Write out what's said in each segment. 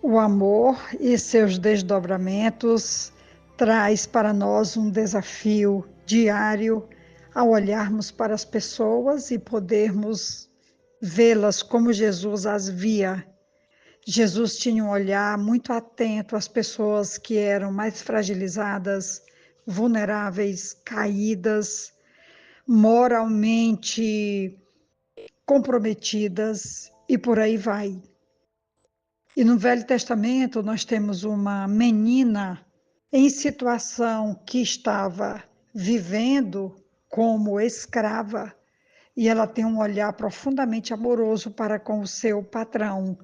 O amor e seus desdobramentos traz para nós um desafio diário ao olharmos para as pessoas e podermos vê-las como Jesus as via. Jesus tinha um olhar muito atento às pessoas que eram mais fragilizadas, vulneráveis, caídas, moralmente comprometidas e por aí vai. E no Velho Testamento nós temos uma menina em situação que estava vivendo como escrava, e ela tem um olhar profundamente amoroso para com o seu patrão,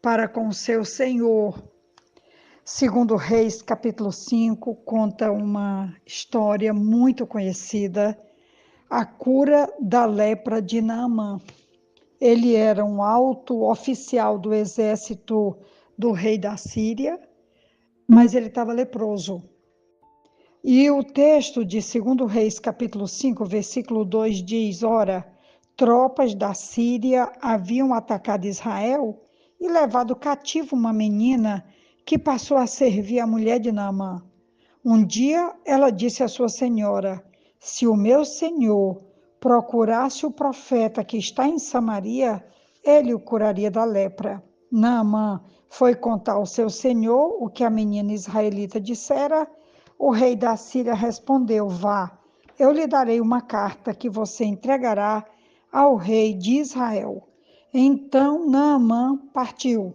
para com o seu senhor. Segundo Reis, capítulo 5, conta uma história muito conhecida, a cura da lepra de Naamã. Ele era um alto oficial do exército do rei da Síria, mas ele estava leproso. E o texto de 2 Reis, capítulo 5, versículo 2 diz: Ora, tropas da Síria haviam atacado Israel e levado cativo uma menina que passou a servir a mulher de Naamã. Um dia ela disse à sua senhora: Se o meu senhor procurasse o profeta que está em Samaria, ele o curaria da lepra. Naamã foi contar ao seu senhor o que a menina israelita dissera. O rei da Síria respondeu: Vá, eu lhe darei uma carta que você entregará ao rei de Israel. Então Naamã partiu.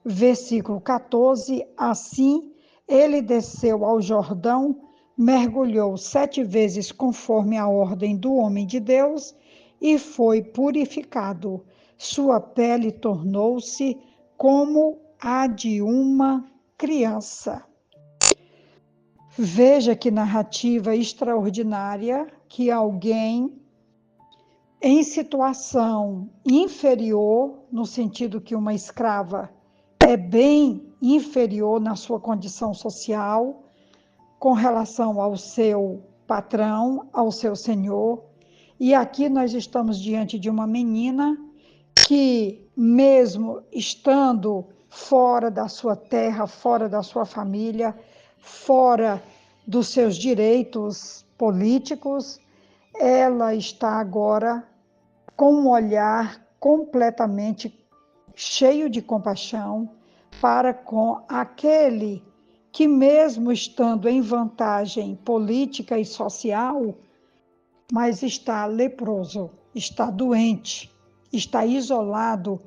Versículo 14: Assim ele desceu ao Jordão, mergulhou 7 vezes conforme a ordem do homem de Deus e foi purificado. Sua pele tornou-se como a de uma criança. Veja que narrativa extraordinária, que alguém em situação inferior, no sentido que uma escrava é bem inferior na sua condição social, com relação ao seu patrão, ao seu senhor. E aqui nós estamos diante de uma menina que, mesmo estando fora da sua terra, fora da sua família, fora dos seus direitos políticos, ela está agora com um olhar completamente cheio de compaixão para com aquele que, mesmo estando em vantagem política e social, mas está leproso, está doente, está isolado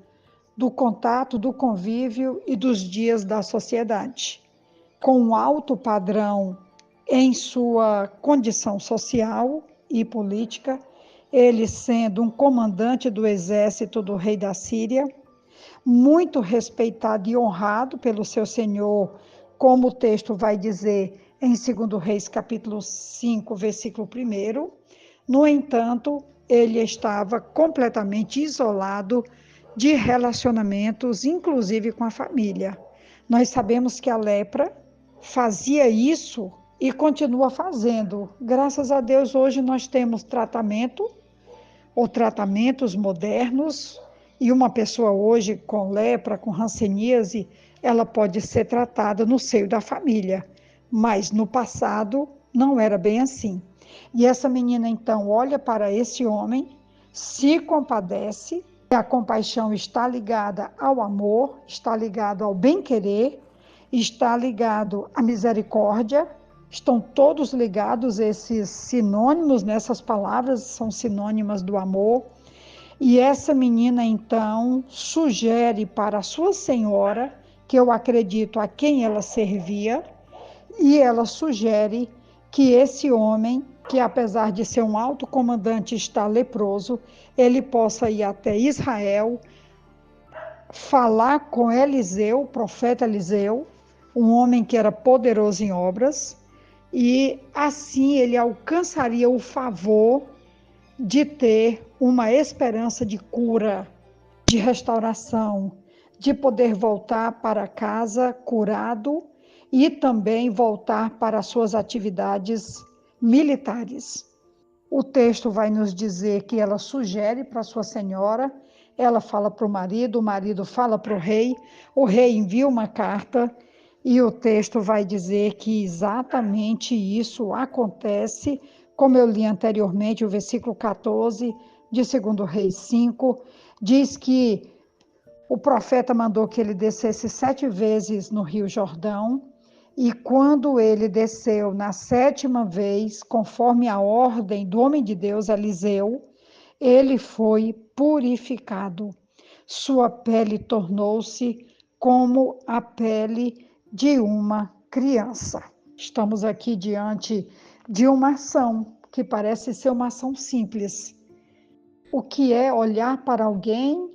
do contato, do convívio e dos dias da sociedade, com um alto padrão em sua condição social e política, ele sendo um comandante do exército do rei da Síria, muito respeitado e honrado pelo seu senhor, como o texto vai dizer em 2 Reis, capítulo 5, versículo 1. No entanto, ele estava completamente isolado de relacionamentos, inclusive com a família. Nós sabemos que a lepra fazia isso e continua fazendo. Graças a Deus, hoje nós temos tratamento ou tratamentos modernos, e uma pessoa hoje com lepra, com hanseníase, ela pode ser tratada no seio da família, mas no passado não era bem assim. E essa menina então olha para esse homem, se compadece, e a compaixão está ligada ao amor, está ligado ao bem-querer, está ligado à misericórdia. Estão todos ligados, esses sinônimos, nessas palavras são sinônimas do amor. E essa menina, então, sugere para a sua senhora, que eu acredito a quem ela servia, e ela sugere que esse homem, que apesar de ser um alto comandante, está leproso, ele possa ir até Israel, falar com Eliseu, o profeta Eliseu, um homem que era poderoso em obras, e assim ele alcançaria o favor de ter uma esperança de cura, de restauração, de poder voltar para casa curado e também voltar para suas atividades militares. O texto vai nos dizer que ela sugere para sua senhora ela fala para o marido fala para o rei envia uma carta e o texto vai dizer que exatamente isso acontece, como eu li anteriormente, o versículo 14 de 2 Reis 5, diz que o profeta mandou que ele descesse 7 vezes no Rio Jordão, e quando ele desceu na 7ª vez, conforme a ordem do homem de Deus, Eliseu, ele foi purificado. Sua pele tornou-se como a pele de uma criança. Estamos aqui diante de uma ação que parece ser uma ação simples. O que é olhar para alguém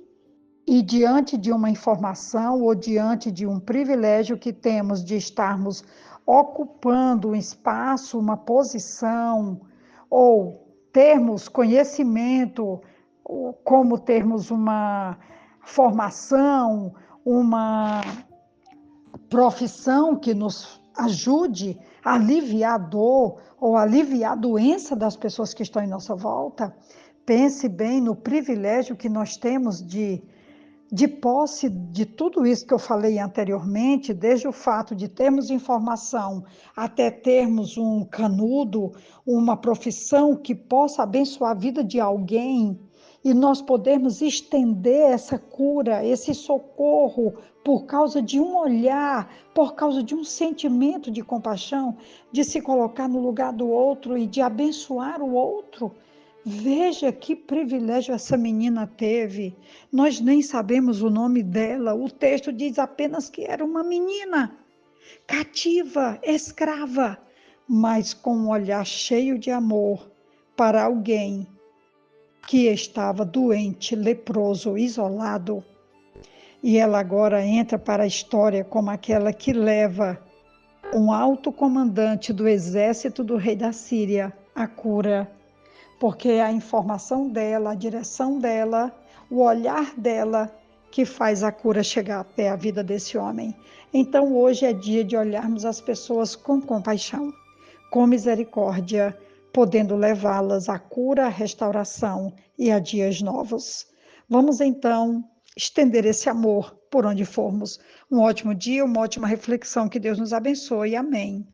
e diante de uma informação ou diante de um privilégio que temos de estarmos ocupando um espaço, uma posição, ou termos conhecimento, ou como termos uma formação, uma profissão que nos ajude a aliviar a dor ou aliviar a doença das pessoas que estão em nossa volta, pense bem no privilégio que nós temos de posse de tudo isso que eu falei anteriormente, desde o fato de termos informação até termos um canudo, uma profissão que possa abençoar a vida de alguém, e nós podermos estender essa cura, esse socorro, por causa de um olhar, por causa de um sentimento de compaixão, de se colocar no lugar do outro e de abençoar o outro. Veja que privilégio essa menina teve. Nós nem sabemos o nome dela. O texto diz apenas que era uma menina, cativa, escrava, mas com um olhar cheio de amor para alguém que estava doente, leproso, isolado. E ela agora entra para a história como aquela que leva um alto comandante do exército do rei da Síria à cura, porque é a informação dela, a direção dela, o olhar dela que faz a cura chegar até a vida desse homem. Então hoje é dia de olharmos as pessoas com compaixão, com misericórdia, podendo levá-las à cura, à restauração e a dias novos. Vamos então estender esse amor por onde formos. Um ótimo dia, uma ótima reflexão, que Deus nos abençoe. Amém.